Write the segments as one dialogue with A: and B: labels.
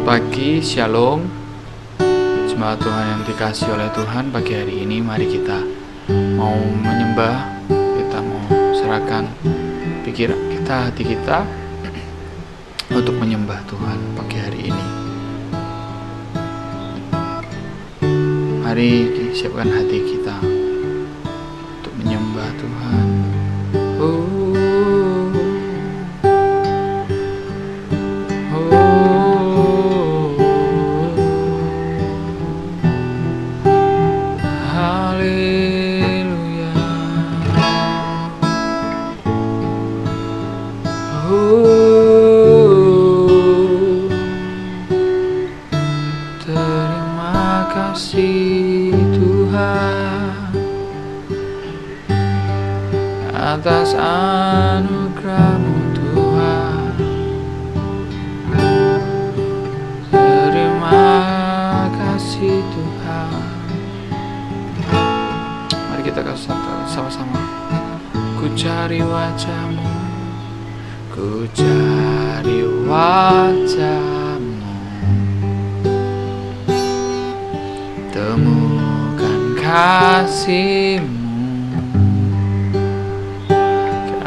A: pagi, Shalom. Jemaat Tuhan yang dikasihi oleh Tuhan, pagi hari ini mari kita mau menyembah. Kita mau serahkan pikiran kita, hati kita untuk menyembah Tuhan pagi hari ini. Mari disiapkan hati kita untuk menyembah Tuhan.
B: Terima kasih Tuhan atas anugerah-Mu Tuhan. Terima kasih Tuhan.
A: Mari kita sama-sama. Ku cari wajah-Mu, ku cari wajah-Mu, temukan kasih-Mu.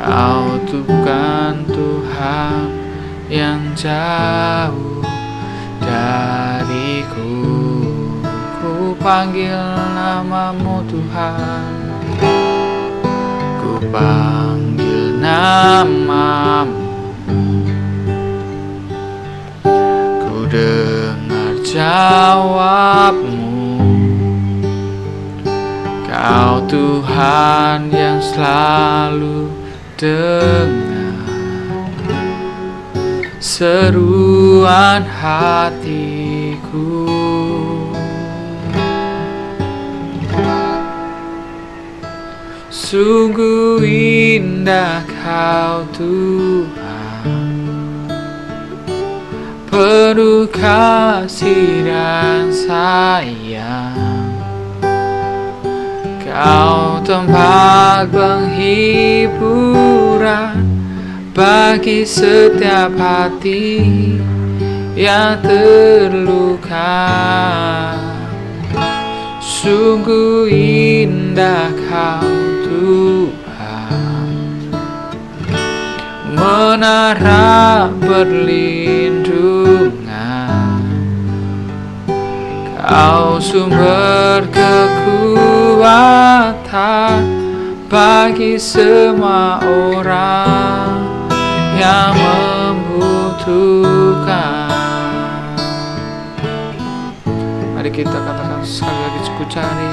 A: Kau bukan Tuhan yang jauh dariku. Ku panggil nama-Mu Tuhan, ku panggil nama-Mu. Ku dengar jawab-Mu. Kau Tuhan yang selalu dengar seruan hatiku. Sungguh indah Kau Tuhan, penuh kasih dan sayang. Kau tempat penghiburan bagi setiap hati yang terluka. Sungguh indah Kau Tuhan, menara perlindungan. Kau sumber kekuatan bagi semua orang yang membutuhkan. Mari kita katakan sekali lagi, ku cari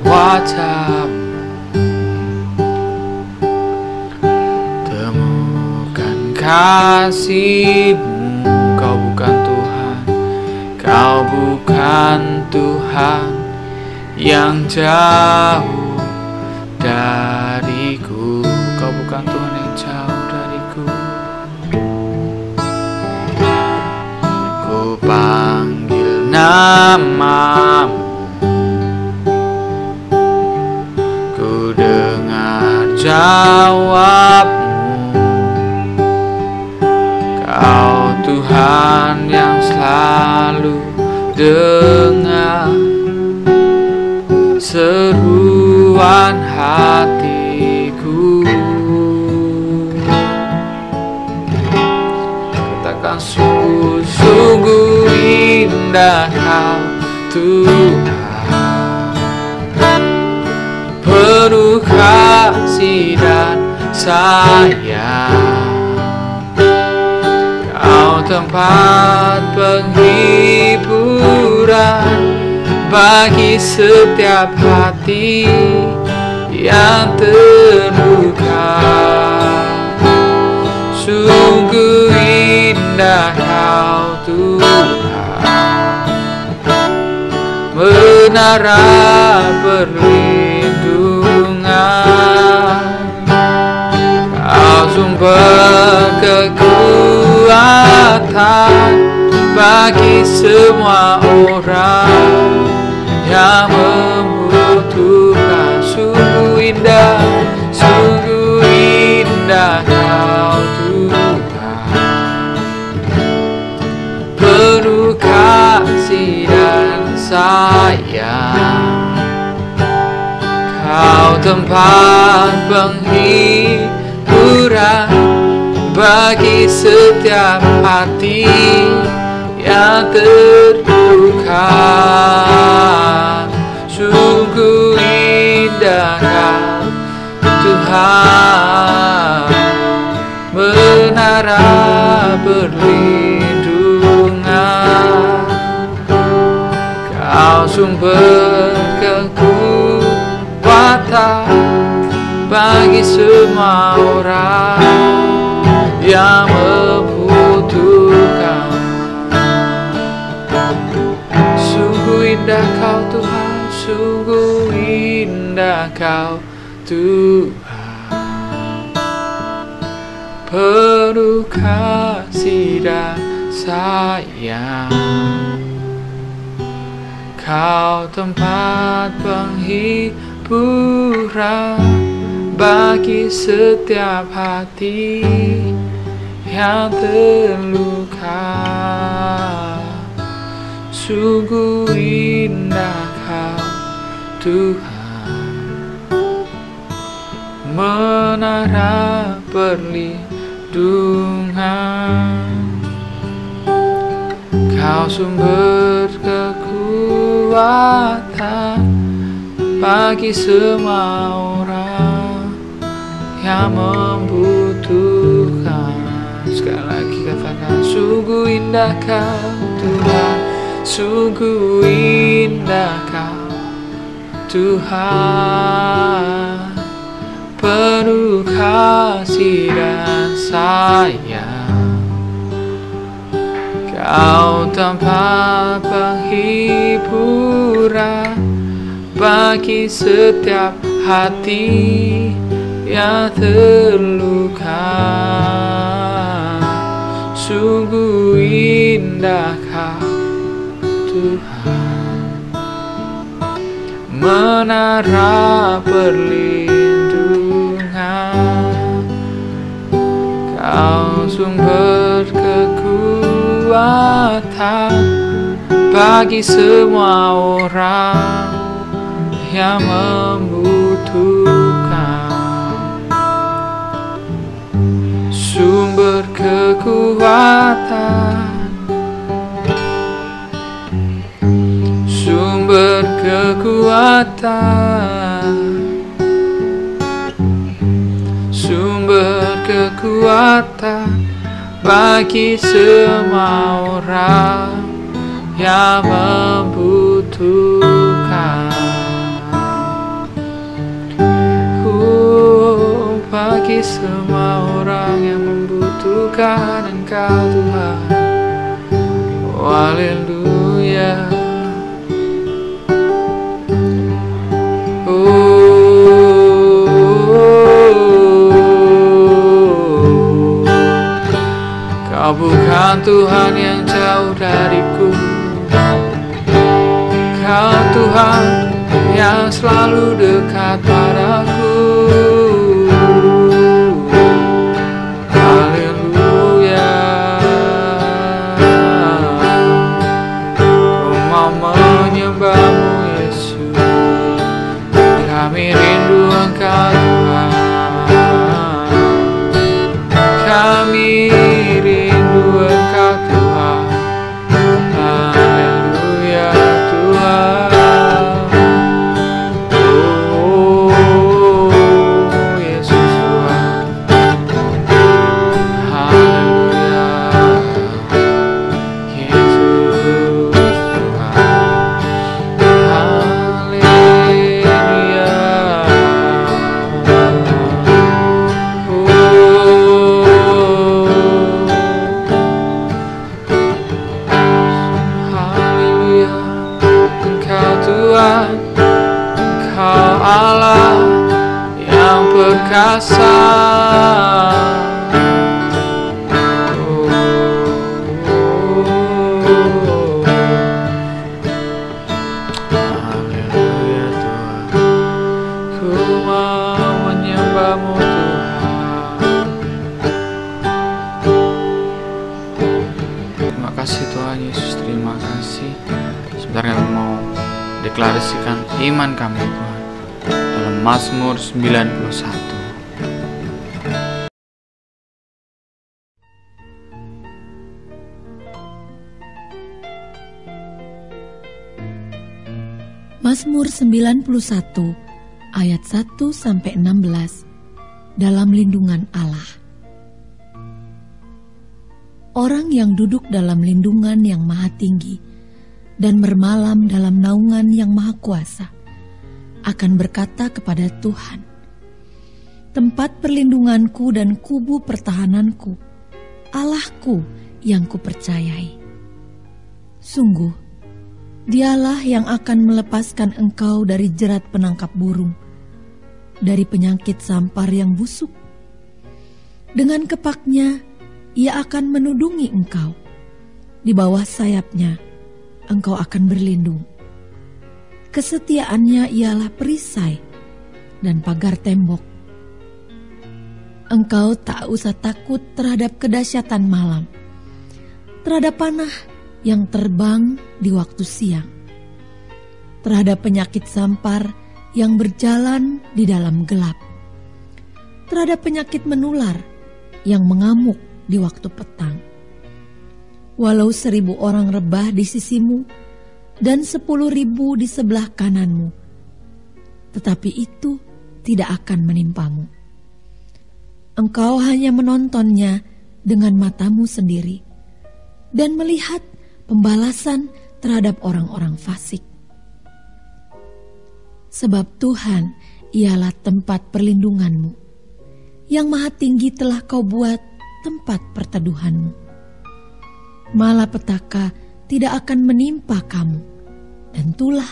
A: wajah-Mu, temukan kasih-Mu. Kau bukan Tuhan, Kau bukan Tuhan yang jauh dariku. Kau bukan Tuhan yang jauh dariku. Ku panggil nama-Mu, ku dengar jawab-Mu. Kau Tuhan yang selalu dengar seruan hatiku. Katakan sungguh indah Kau Tuhan, penuh kasih dan sayang. Kau tempat penghiburan bagi setiap hati yang terluka. Sungguh indah Kau Tuhan, menara perlindungan. Kau sumber kekuatan bagi semua orang yang membutuhkan. Sungguh indah Kau Tuhan,
B: sayang, Kau tempat penghiburan bagi setiap hati yang terluka. Sungguh indah Kau Tuhan, menara perlindungan. Kau sumber kekuatan bagi semua orang yang membutuhkan. Sungguh indah Kau Tuhan, sungguh indah Kau Tuhan, penuh kasih dan sayang. Kau tempat penghiburan bagi setiap hati yang terluka. Sungguh indah Kau Tuhan, menara perlindungan. Kau sumber kekuatan bagi semua orang yang membutuhkan. Sekali lagi katakan, sungguh indah Kau Tuhan, sungguh indah Kau Tuhan, penuh kasih dan sayang. Kau tempat penghiburan bagi setiap hati yang terluka. Sungguh indah Kau Tuhan, menara perlindungan. Kau sumber kekuatan bagi semua orang yang membutuhkan. Sumber kekuatan, sumber kekuatan, sumber kekuatan bagi semua orang yang membutuhkan. Bagi semua orang yang membutuhkan Engkau Tuhan. Oh, haleluya. Kau bukan Tuhan yang jauh dariku. Kau Tuhan yang selalu dekat padaku. Haleluya. Ku mau menyembah-Mu Yesus. Kami rindu Engkau Tuhan. Kami rindu Engkau Tuhan. Haleluya Tuhan. Oh Yesus Tuhan. Haleluya Yesus Tuhan. Haleluya. Haleluya, Engkau Tuhan, Engkau Allah yang perkasa. Haleluya Tuhan, ku mau menyembah-Mu Tuhan. Terima kasih Tuhan Yesus, terima kasih
A: Sebentar kami mau deklarasikan iman kami Tuhan dalam Mazmur 91.
C: Mazmur 91 ayat 1-16 dalam lindungan Allah. Orang yang duduk dalam lindungan yang maha tinggi dan bermalam dalam naungan yang maha kuasa akan berkata kepada Tuhan, tempat perlindunganku dan kubu pertahananku, Allahku yang kupercayai. Sungguh, Dialah yang akan melepaskan engkau dari jerat penangkap burung, dari penyakit sampar yang busuk. Dengan kepaknya, ia akan menudungi engkau. Di bawah sayapnya, engkau akan berlindung. Kesetiaannya ialah perisai dan pagar tembok. Engkau tak usah takut terhadap kedahsyatan malam, terhadap panah yang terbang di waktu siang, terhadap penyakit sampar yang berjalan di dalam gelap, terhadap penyakit menular yang mengamuk di waktu petang. Walau 1.000 orang rebah di sisimu dan 10.000 di sebelah kananmu, tetapi itu tidak akan menimpamu. Engkau hanya menontonnya dengan matamu sendiri dan melihat pembalasan terhadap orang-orang fasik. Sebab Tuhan ialah tempat perlindunganmu, yang maha tinggi telah kau buat tempat perteduhanmu. Malapetaka tidak akan menimpa kamu, dan tulah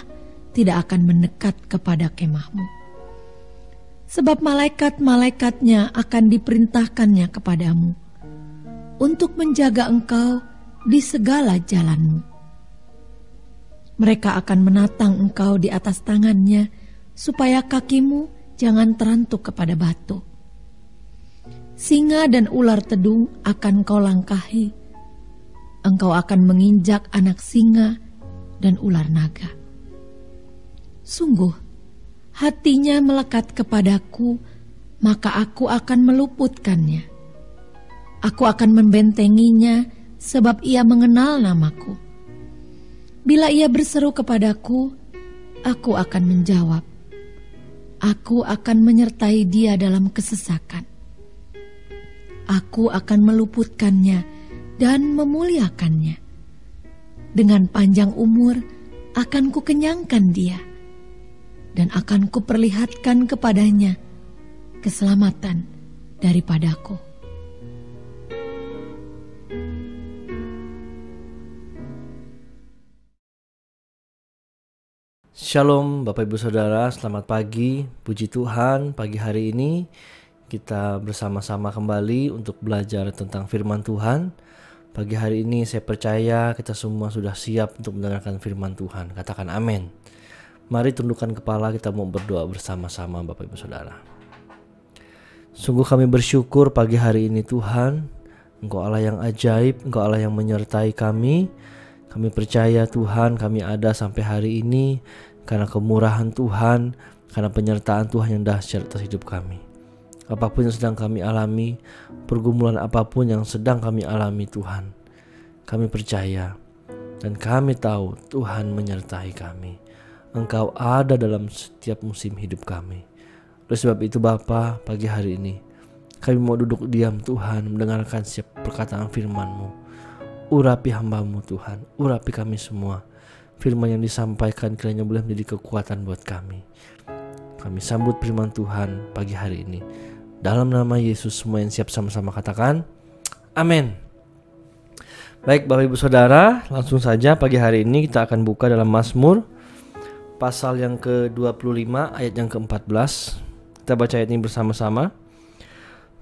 C: tidak akan mendekat kepada kemahmu. Sebab malaikat-malaikatnya akan diperintahkannya kepadamu, untuk menjaga engkau di segala jalanmu. Mereka akan menatang engkau di atas tangannya, supaya kakimu jangan terantuk kepada batu. Singa dan ular tedung akan kau langkahi. Engkau akan menginjak anak singa dan ular naga. Sungguh, hatinya melekat kepadaku, maka aku akan meluputkannya. Aku akan membentenginya, sebab ia mengenal namaku. Bila ia berseru kepadaku, aku akan menjawab. Aku akan menyertai dia dalam kesesakan. Aku akan meluputkannya dan memuliakannya. Dengan panjang umur akan kukenyangkan dia, dan akan kuperlihatkan kepadanya keselamatan daripadaku.
D: Shalom Bapak Ibu Saudara, selamat pagi. Puji Tuhan, pagi hari ini kita bersama-sama kembali untuk belajar tentang firman Tuhan. Pagi hari ini saya percaya kita semua sudah siap untuk mendengarkan firman Tuhan. Katakan amin. Mari tundukkan kepala, kita mau berdoa bersama-sama Bapak Ibu Saudara. Sungguh kami bersyukur pagi hari ini Tuhan, Engkau Allah yang ajaib, Engkau Allah yang menyertai kami. Kami percaya Tuhan, kami ada sampai hari ini karena kemurahan Tuhan, karena penyertaan Tuhan yang dahsyat atas hidup kami. Apapun yang sedang kami alami, pergumulan apapun yang sedang kami alami Tuhan, kami percaya dan kami tahu Tuhan menyertai kami. Engkau ada dalam setiap musim hidup kami. Oleh sebab itu Bapa, pagi hari ini kami mau duduk diam Tuhan, mendengarkan setiap perkataan firman-Mu. Urapi hamba-Mu Tuhan, urapi kami semua. Firman yang disampaikan kiranya boleh menjadi kekuatan buat kami. Kami sambut firman Tuhan pagi hari ini. Dalam nama Yesus, semua yang siap sama-sama katakan amin. Baik Bapak Ibu Saudara, langsung saja pagi hari ini kita akan buka dalam Mazmur pasal yang ke-25 ayat yang ke-14. Kita baca ayat ini bersama-sama.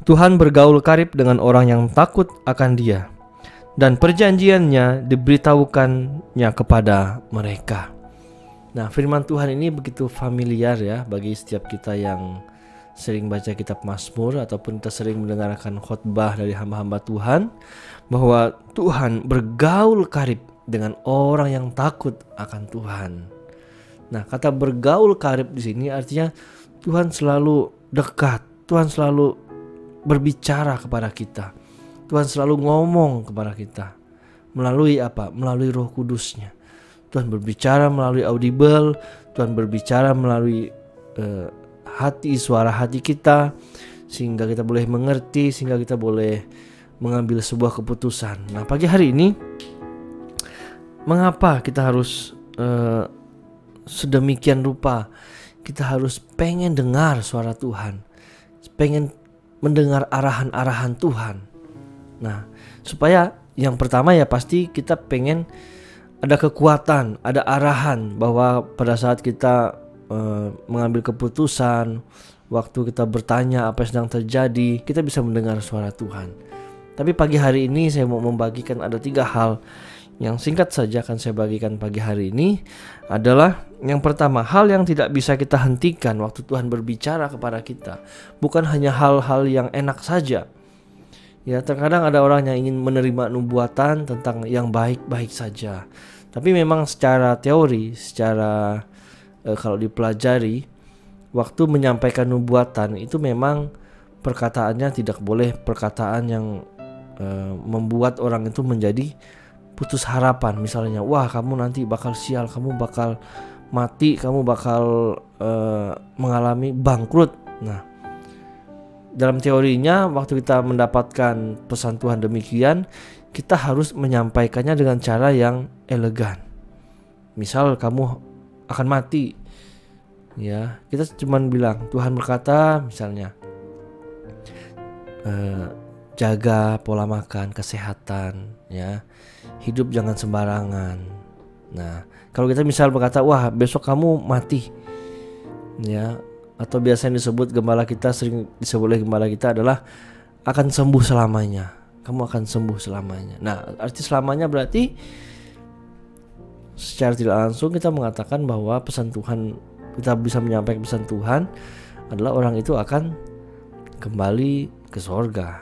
D: Tuhan bergaul karib dengan orang yang takut akan Dia, dan perjanjiannya diberitahukannya kepada mereka. Nah, firman Tuhan ini begitu familiar ya bagi setiap kita yang sering baca kitab Mazmur ataupun kita sering mendengarkan khotbah dari hamba-hamba Tuhan, bahwa Tuhan bergaul karib dengan orang yang takut akan Tuhan. Nah, kata bergaul karib di sini artinya Tuhan selalu dekat, Tuhan selalu berbicara kepada kita, Tuhan selalu ngomong kepada kita. Melalui apa? Melalui Roh Kudus-Nya. Tuhan berbicara melalui audible, Tuhan berbicara melalui suara hati kita, sehingga kita boleh mengerti, sehingga kita boleh mengambil sebuah keputusan. Nah, pagi hari ini mengapa kita harus sedemikian rupa kita harus pengen dengar suara Tuhan, pengen mendengar arahan-arahan Tuhan. Nah, supaya yang pertama ya pasti kita pengen ada kekuatan, ada arahan, bahwa pada saat kita mengambil keputusan, waktu kita bertanya apa yang sedang terjadi, kita bisa mendengar suara Tuhan. Tapi pagi hari ini saya mau membagikan ada 3 hal yang singkat saja akan saya bagikan pagi hari ini. Adalah yang pertama, hal yang tidak bisa kita hentikan waktu Tuhan berbicara kepada kita. Bukan hanya hal-hal yang enak saja. Ya, terkadang ada orang yang ingin menerima nubuatan tentang yang baik-baik saja. Tapi memang secara teori, secara kalau dipelajari, waktu menyampaikan nubuatan itu memang perkataannya tidak boleh perkataan yang membuat orang itu menjadi putus harapan. Misalnya, wah kamu nanti bakal sial, kamu bakal mati, kamu bakal mengalami bangkrut. Nah, dalam teorinya waktu kita mendapatkan pesan Tuhan demikian, kita harus menyampaikannya dengan cara yang elegan. Misal kamu akan mati, ya kita cuman bilang Tuhan berkata misalnya jaga pola makan, kesehatan, ya hidup jangan sembarangan. Nah, kalau kita misal berkata wah besok kamu mati, ya, atau biasanya disebut gembala kita, sering disebut oleh gembala kita adalah akan sembuh selamanya. Kamu akan sembuh selamanya. Nah, arti selamanya berarti secara tidak langsung kita mengatakan bahwa pesan Tuhan, kita bisa menyampaikan pesan Tuhan adalah orang itu akan kembali ke sorga.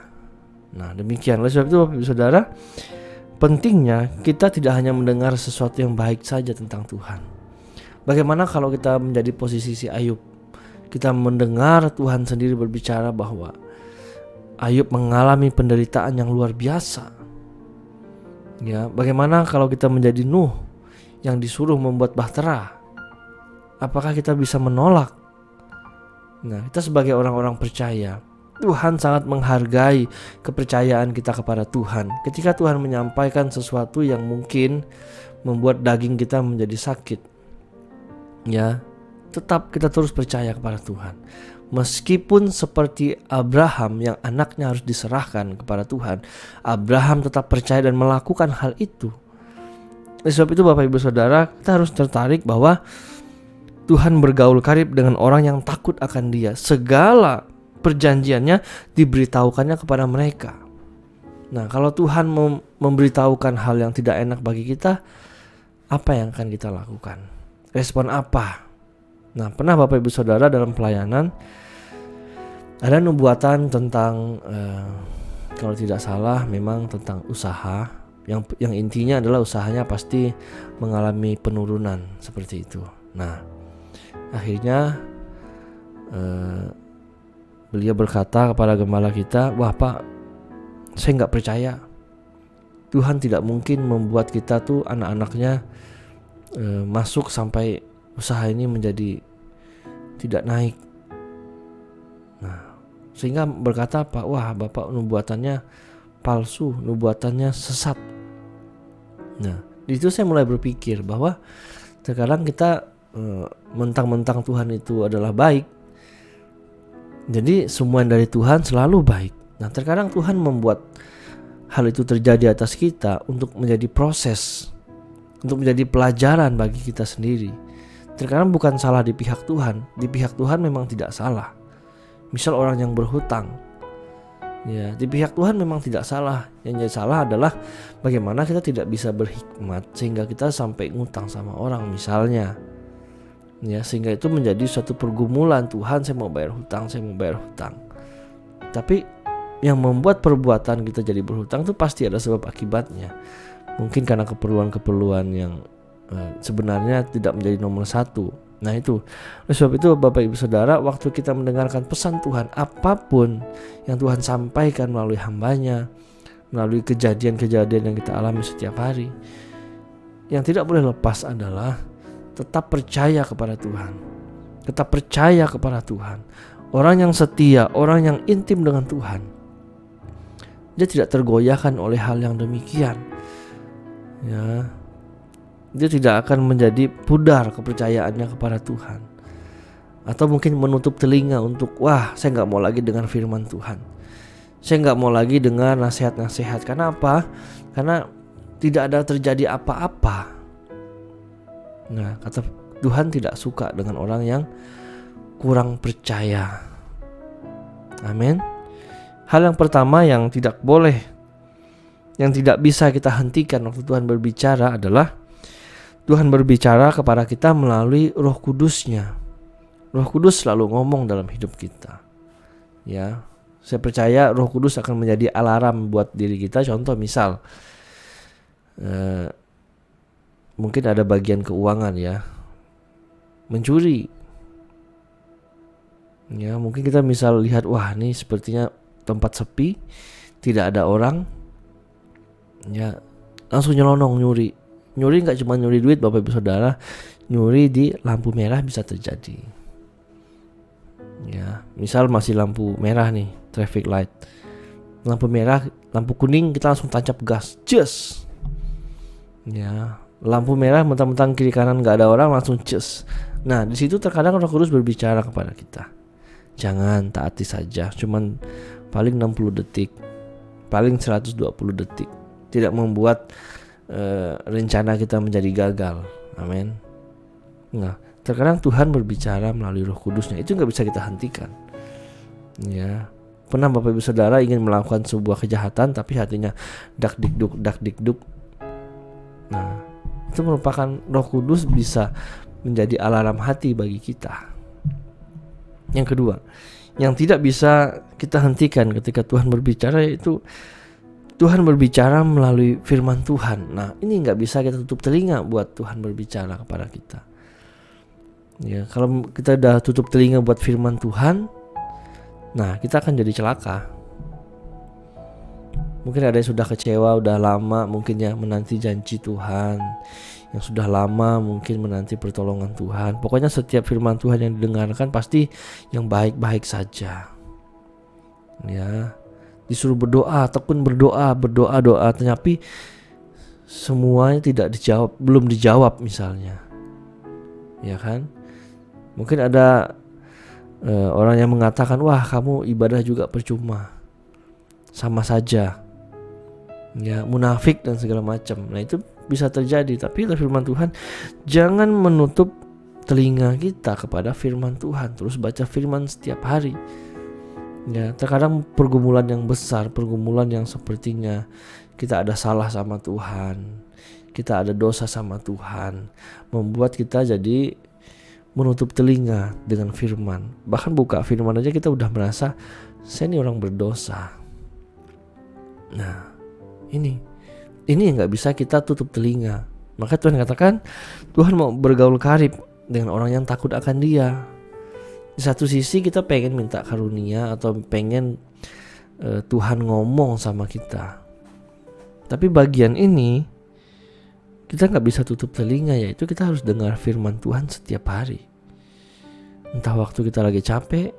D: Nah, demikian. Oleh sebab itu Bapak Ibu Saudara, pentingnya kita tidak hanya mendengar sesuatu yang baik saja tentang Tuhan. Bagaimana kalau kita menjadi posisi si Ayub? Kita mendengar Tuhan sendiri berbicara bahwa Ayub mengalami penderitaan yang luar biasa. Ya, bagaimana kalau kita menjadi Nuh yang disuruh membuat bahtera? Apakah kita bisa menolak? Nah, kita sebagai orang-orang percaya, Tuhan sangat menghargai kepercayaan kita kepada Tuhan. Ketika Tuhan menyampaikan sesuatu yang mungkin membuat daging kita menjadi sakit, ya, tetap kita terus percaya kepada Tuhan. Meskipun seperti Abraham yang anaknya harus diserahkan kepada Tuhan, Abraham tetap percaya dan melakukan hal itu. Oleh sebab itu Bapak Ibu Saudara, kita harus tertarik bahwa Tuhan bergaul karib dengan orang yang takut akan Dia. Segala perjanjiannya diberitahukannya kepada mereka. Nah, kalau Tuhan memberitahukan hal yang tidak enak bagi kita, apa yang akan kita lakukan? Respon apa? Nah, pernah Bapak Ibu Saudara dalam pelayanan ada nubuatan tentang kalau tidak salah memang tentang usaha yang intinya adalah usahanya pasti mengalami penurunan seperti itu. Nah, akhirnya beliau berkata kepada gembala kita, wah Pak, saya nggak percaya. Tuhan tidak mungkin membuat kita tuh anak-anaknya masuk sampai usaha ini menjadi tidak naik. Nah, sehingga berkata Pak, wah Bapak nubuatannya palsu, nubuatannya sesat. Nah, di situ saya mulai berpikir bahwa terkadang kita mentang-mentang Tuhan itu adalah baik, jadi semua dari Tuhan selalu baik. Nah, terkadang Tuhan membuat hal itu terjadi atas kita untuk menjadi proses, untuk menjadi pelajaran bagi kita sendiri. Terkadang bukan salah di pihak Tuhan, di pihak Tuhan memang tidak salah. Misal orang yang berhutang, ya di pihak Tuhan memang tidak salah. Yang jadi salah adalah bagaimana kita tidak bisa berhikmat sehingga kita sampai ngutang sama orang misalnya. Ya, sehingga itu menjadi suatu pergumulan. Tuhan, saya mau bayar hutang, saya mau bayar hutang. Tapi yang membuat perbuatan kita jadi berhutang itu pasti ada sebab akibatnya. Mungkin karena keperluan-keperluan yang sebenarnya tidak menjadi nomor satu. Nah itu, oleh sebab itu Bapak Ibu Saudara, waktu kita mendengarkan pesan Tuhan, apapun yang Tuhan sampaikan melalui hambanya, melalui kejadian-kejadian yang kita alami setiap hari, yang tidak boleh lepas adalah tetap percaya kepada Tuhan. Tetap percaya kepada Tuhan. Orang yang setia, orang yang intim dengan Tuhan, dia tidak tergoyahkan oleh hal yang demikian. Ya, dia tidak akan menjadi pudar kepercayaannya kepada Tuhan, atau mungkin menutup telinga untuk saya nggak mau lagi dengar firman Tuhan, saya nggak mau lagi dengar nasihat-nasihat. Karena apa? Karena tidak ada terjadi apa-apa. Nah, kata Tuhan tidak suka dengan orang yang kurang percaya. Amin. Hal yang pertama yang tidak boleh, yang tidak bisa kita hentikan waktu Tuhan berbicara adalah Tuhan berbicara kepada kita melalui Roh Kudus-Nya. Roh Kudus selalu ngomong dalam hidup kita. Ya, saya percaya Roh Kudus akan menjadi alarm buat diri kita. Contoh misal, mungkin ada bagian keuangan ya, mencuri. Ya, mungkin kita misal lihat, ini sepertinya tempat sepi, tidak ada orang. Ya, langsung nyelonong nyuri. Nyuri nggak cuma nyuri duit Bapak Ibu Saudara, nyuri di lampu merah bisa terjadi. Ya, misal masih lampu merah nih, traffic light. Lampu merah, lampu kuning kita langsung tancap gas, cus. Ya, lampu merah mentang-mentang kiri kanan nggak ada orang langsung cus. Nah, di situ terkadang Roh Kudus berbicara kepada kita. Jangan, taati saja, cuman paling 60 detik, paling 120 detik. Tidak membuat rencana kita menjadi gagal. Amin. Nah, terkadang Tuhan berbicara melalui Roh Kudus-Nya, itu nggak bisa kita hentikan. Ya, pernah Bapak Ibu Saudara ingin melakukan sebuah kejahatan tapi hatinya dak dikduk. Nah, itu merupakan Roh Kudus bisa menjadi alarm hati bagi kita. Yang kedua, yang tidak bisa kita hentikan ketika Tuhan berbicara, yaitu Tuhan berbicara melalui firman Tuhan. Nah, ini nggak bisa kita tutup telinga buat Tuhan berbicara kepada kita. Ya, kalau kita udah tutup telinga buat firman Tuhan, nah kita akan jadi celaka. Mungkin ada yang sudah kecewa, udah lama mungkin ya menanti janji Tuhan, yang sudah lama mungkin menanti pertolongan Tuhan. Pokoknya setiap firman Tuhan yang didengarkan pasti yang baik-baik saja. Ya, disuruh berdoa, tekun berdoa, tapi semuanya tidak dijawab, belum dijawab misalnya. Ya kan? Mungkin ada orang yang mengatakan, kamu ibadah juga percuma, sama saja. Ya, munafik dan segala macam. Nah, itu bisa terjadi. Tapi firman Tuhan, jangan menutup telinga kita kepada firman Tuhan. Terus baca firman setiap hari. Ya, terkadang pergumulan yang besar, pergumulan yang sepertinya kita ada salah sama Tuhan, kita ada dosa sama Tuhan, membuat kita jadi menutup telinga dengan firman. Bahkan buka firman aja kita udah merasa saya ini orang berdosa. Nah, ini yang nggak bisa kita tutup telinga. Maka Tuhan katakan Tuhan mau bergaul karib dengan orang yang takut akan Dia. Di satu sisi kita pengen minta karunia atau pengen Tuhan ngomong sama kita, tapi bagian ini kita nggak bisa tutup telinga, yaitu kita harus dengar firman Tuhan setiap hari. Entah waktu kita lagi capek,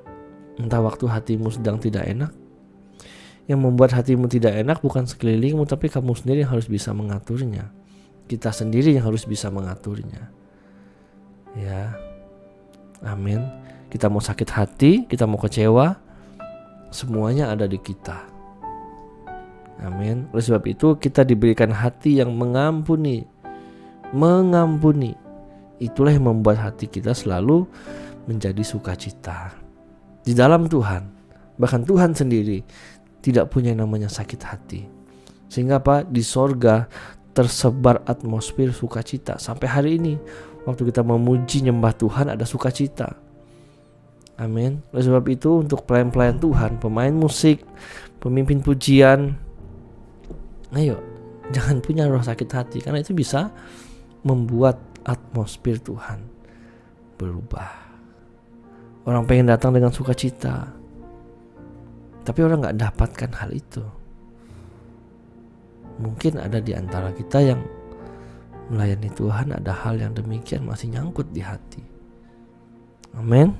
D: entah waktu hatimu sedang tidak enak. Yang membuat hatimu tidak enak bukan sekelilingmu, tapi kamu sendiri yang harus bisa mengaturnya. Kita sendiri yang harus bisa mengaturnya. Ya, amin. Kita mau sakit hati, kita mau kecewa, semuanya ada di kita. Amin. Oleh sebab itu kita diberikan hati yang mengampuni. Itulah yang membuat hati kita selalu menjadi sukacita di dalam Tuhan. Bahkan Tuhan sendiri tidak punya yang namanya sakit hati. Sehingga di sorga tersebar atmosfer sukacita. Sampai hari ini waktu kita memuji nyembah Tuhan ada sukacita. Amin. Oleh sebab itu untuk pelayan-pelayan Tuhan, pemain musik, pemimpin pujian, ayo Jangan punya roh sakit hati, karena itu bisa membuat atmosfer Tuhan berubah. Orang pengen datang dengan sukacita, tapi orang gak dapatkan hal itu. Mungkin ada di antara kita yang melayani Tuhan, ada hal yang demikian masih nyangkut di hati. Amin.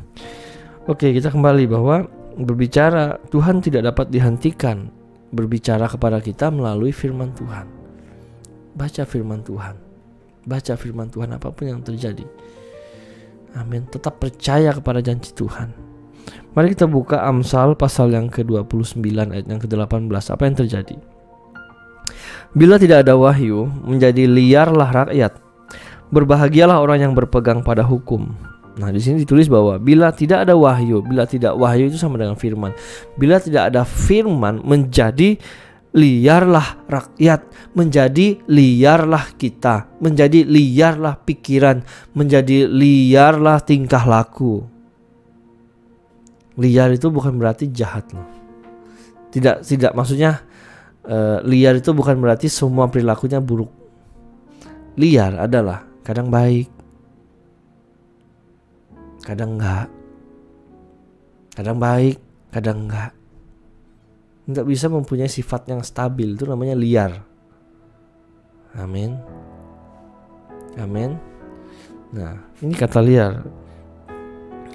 D: Oke, kita kembali bahwa berbicara, Tuhan tidak dapat dihentikan berbicara kepada kita melalui firman Tuhan. Baca firman Tuhan. Baca firman Tuhan apapun yang terjadi. Amin. Tetap percaya kepada janji Tuhan. Mari kita buka Amsal pasal yang ke-29 ayat yang ke-18. Apa yang terjadi? Bila tidak ada wahyu, menjadi liarlah rakyat. Berbahagialah orang yang berpegang pada hukum. Nah, di sini ditulis bahwa bila tidak ada wahyu, bila tidak wahyu itu sama dengan firman. Bila tidak ada firman, menjadi liarlah rakyat, menjadi liarlah kita, menjadi liarlah pikiran, menjadi liarlah tingkah laku. Liar itu bukan berarti jahat loh. Tidak maksudnya liar itu bukan berarti semua perilakunya buruk. Liar adalah kadang baik, kadang enggak, kadang baik, kadang enggak. Tidak bisa mempunyai sifat yang stabil, itu namanya liar. Amin. Amin. Nah, ini kata liar.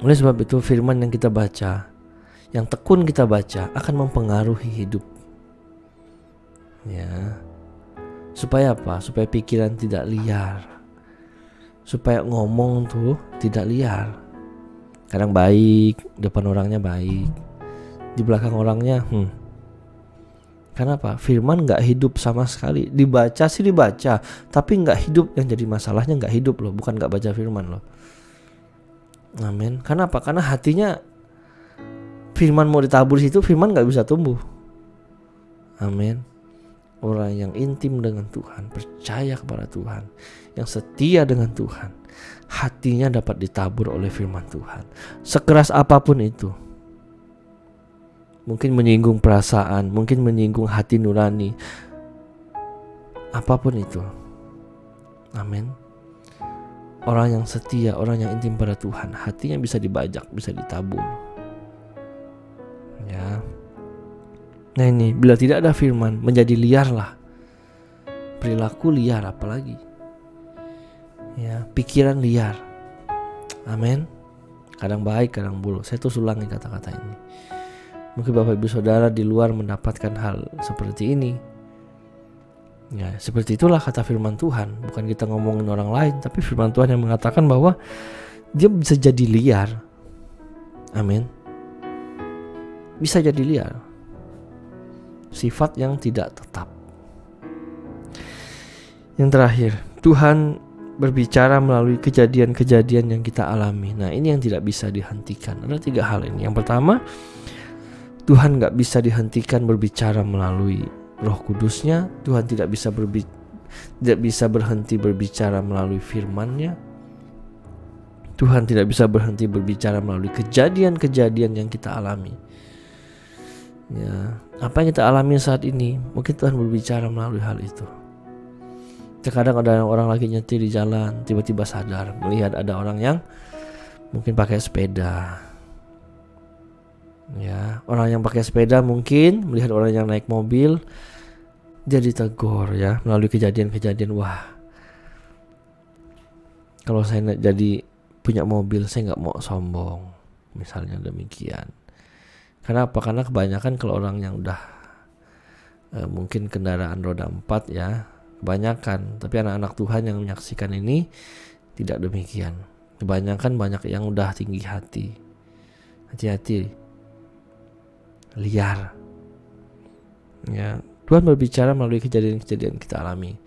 D: Oleh sebab itu firman yang kita baca, yang tekun kita baca akan mempengaruhi hidup. Ya. Supaya apa? Supaya pikiran tidak liar. Supaya ngomong tuh tidak liar. Kadang baik, depan orangnya baik, di belakang orangnya Kenapa? Firman gak hidup sama sekali. Dibaca sih dibaca, tapi gak hidup. Yang jadi masalahnya gak hidup loh, bukan gak baca firman loh. Amin. Kenapa? Karena hatinya firman mau ditabur situ, firman gak bisa tumbuh. Amin. Orang yang intim dengan Tuhan, percaya kepada Tuhan, yang setia dengan Tuhan, hatinya dapat ditabur oleh firman Tuhan. Sekeras apapun itu, mungkin menyinggung perasaan, mungkin menyinggung hati nurani, apapun itu. Amin. Orang yang setia, orang yang intim pada Tuhan, hatinya bisa dibajak, bisa ditabur. Ya. Nah ini, bila tidak ada firman, menjadi liarlah. Perilaku liar apalagi. Ya, pikiran liar. Amin. Kadang baik, kadang buruk. Saya terus ulangi kata-kata ini. Mungkin Bapak Ibu Saudara di luar mendapatkan hal seperti ini. Ya, seperti itulah kata firman Tuhan. Bukan kita ngomongin orang lain, tapi firman Tuhan yang mengatakan bahwa dia bisa jadi liar. Amin. Bisa jadi liar. Sifat yang tidak tetap. Yang terakhir, Tuhan berbicara melalui kejadian-kejadian yang kita alami. Nah, ini yang tidak bisa dihentikan. Ada 3 hal ini. Yang pertama, Tuhan gak bisa dihentikan berbicara melalui Roh Kudusnya. Tuhan tidak bisa berhenti berbicara melalui firman-Nya. Tuhan tidak bisa berhenti berbicara melalui kejadian-kejadian yang kita alami. Ya, apa yang kita alami saat ini, mungkin Tuhan berbicara melalui hal itu. Terkadang ada orang lagi nyetir di jalan, tiba-tiba sadar melihat ada orang yang mungkin pakai sepeda. Ya, orang yang pakai sepeda mungkin melihat orang yang naik mobil, dia ditegur ya melalui kejadian-kejadian. Wah, kalau saya jadi punya mobil, saya nggak mau sombong, misalnya demikian. Kenapa? Karena kebanyakan kalau orang yang udah mungkin kendaraan roda 4 ya, kebanyakan. Tapi anak-anak Tuhan yang menyaksikan ini tidak demikian. Kebanyakan banyak yang udah tinggi hati. Hati-hati. Liar. Ya, Tuhan berbicara melalui kejadian-kejadian kita alami.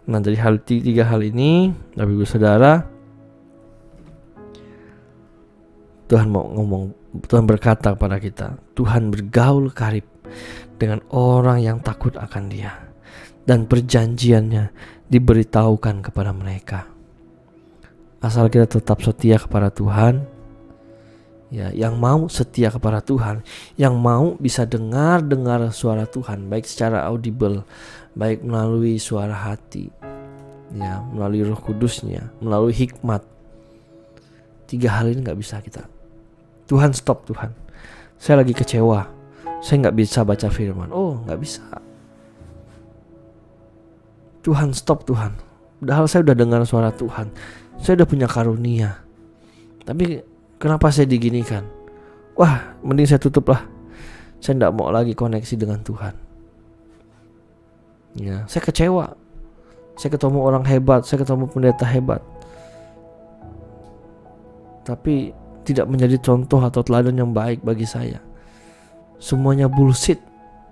D: Nah, dari 3 hal ini, Bapak Ibu Saudara, Tuhan berkata kepada kita, Tuhan bergaul karib dengan orang yang takut akan Dia, dan perjanjiannya diberitahukan kepada mereka. Asal kita tetap setia kepada Tuhan, Ya, yang mau setia kepada Tuhan, yang mau bisa dengar suara Tuhan, baik secara audible, baik melalui suara hati, ya, melalui Roh Kudusnya, melalui hikmat. 3 hal ini gak bisa kita. Tuhan, stop Tuhan, saya lagi kecewa, saya gak bisa baca firman. Oh, gak bisa. Tuhan, stop Tuhan, padahal saya udah dengar suara Tuhan, saya udah punya karunia, tapi kenapa saya diginikan? Wah, mending saya tutup lah, saya gak mau lagi koneksi dengan Tuhan. Ya, saya kecewa, saya ketemu orang hebat, saya ketemu pendeta hebat, tapi tidak menjadi contoh atau teladan yang baik bagi saya. Semuanya bullshit.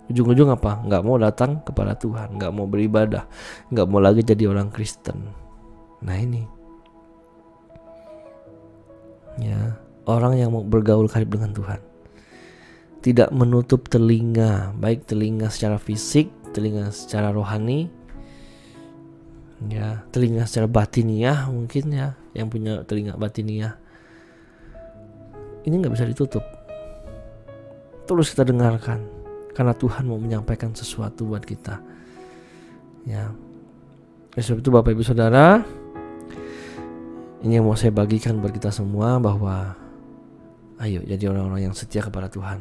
D: Ujung-ujung apa? Gak mau datang kepada Tuhan, gak mau beribadah, gak mau lagi jadi orang Kristen. Nah ini, ya, orang yang mau bergaul karib dengan Tuhan tidak menutup telinga, baik telinga secara fisik, telinga secara rohani, ya, telinga secara batiniah mungkin, ya, yang punya telinga batiniah. Ini gak bisa ditutup. Terus kita dengarkan, karena Tuhan mau menyampaikan sesuatu buat kita. Ya, sebab itu Bapak Ibu Saudara, ini yang mau saya bagikan buat kita semua, bahwa ayo jadi orang-orang yang setia kepada Tuhan.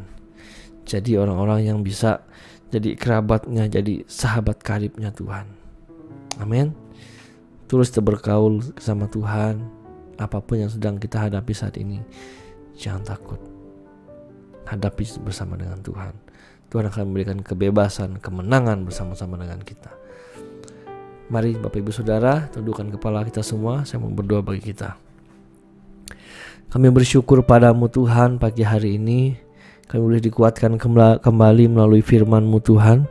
D: Jadi orang-orang yang bisa jadi kerabatnya, jadi sahabat karibnya Tuhan. Amin. Terus kita bergaul sama Tuhan, apapun yang sedang kita hadapi saat ini. Jangan takut, hadapi bersama dengan Tuhan. Tuhan akan memberikan kebebasan, kemenangan bersama-sama dengan kita. Mari Bapak Ibu Saudara, tundukkan kepala kita semua. Saya mau berdoa bagi kita. Kami bersyukur padamu Tuhan, pagi hari ini kami boleh dikuatkan kembali melalui firman-Mu Tuhan.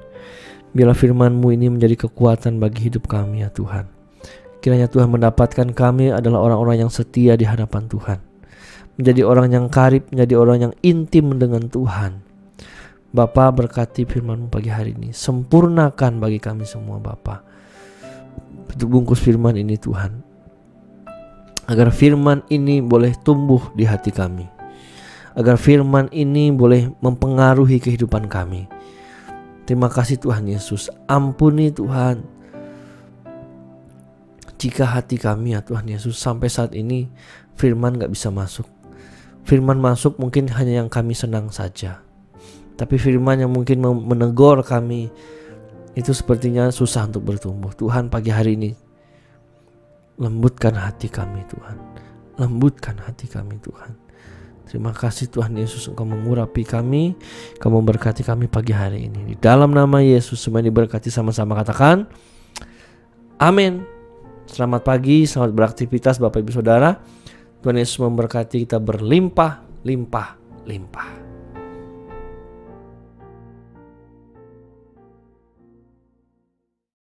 D: Biarlah firman-Mu ini menjadi kekuatan bagi hidup kami ya Tuhan. Kiranya Tuhan mendapatkan kami adalah orang-orang yang setia di hadapan Tuhan, menjadi orang yang karib, menjadi orang yang intim dengan Tuhan. Bapa, berkati firman-Mu pagi hari ini, sempurnakan bagi kami semua Bapa bentuk bungkus firman ini Tuhan, agar firman ini boleh tumbuh di hati kami, agar firman ini boleh mempengaruhi kehidupan kami. Terima kasih Tuhan Yesus. Ampuni Tuhan jika hati kami ya Tuhan Yesus sampai saat ini firman gak bisa masuk. Firman masuk mungkin hanya yang kami senang saja, tapi firman yang mungkin menegur kami itu sepertinya susah untuk bertumbuh. Tuhan, pagi hari ini lembutkan hati kami Tuhan, lembutkan hati kami Tuhan. Terima kasih Tuhan Yesus, Engkau mengurapi kami, Engkau memberkati kami pagi hari ini. Di dalam nama Yesus semua diberkati, sama-sama katakan amin. Selamat pagi, selamat beraktivitas Bapak Ibu Saudara. Tuhan Yesus memberkati kita berlimpah, limpah, limpah.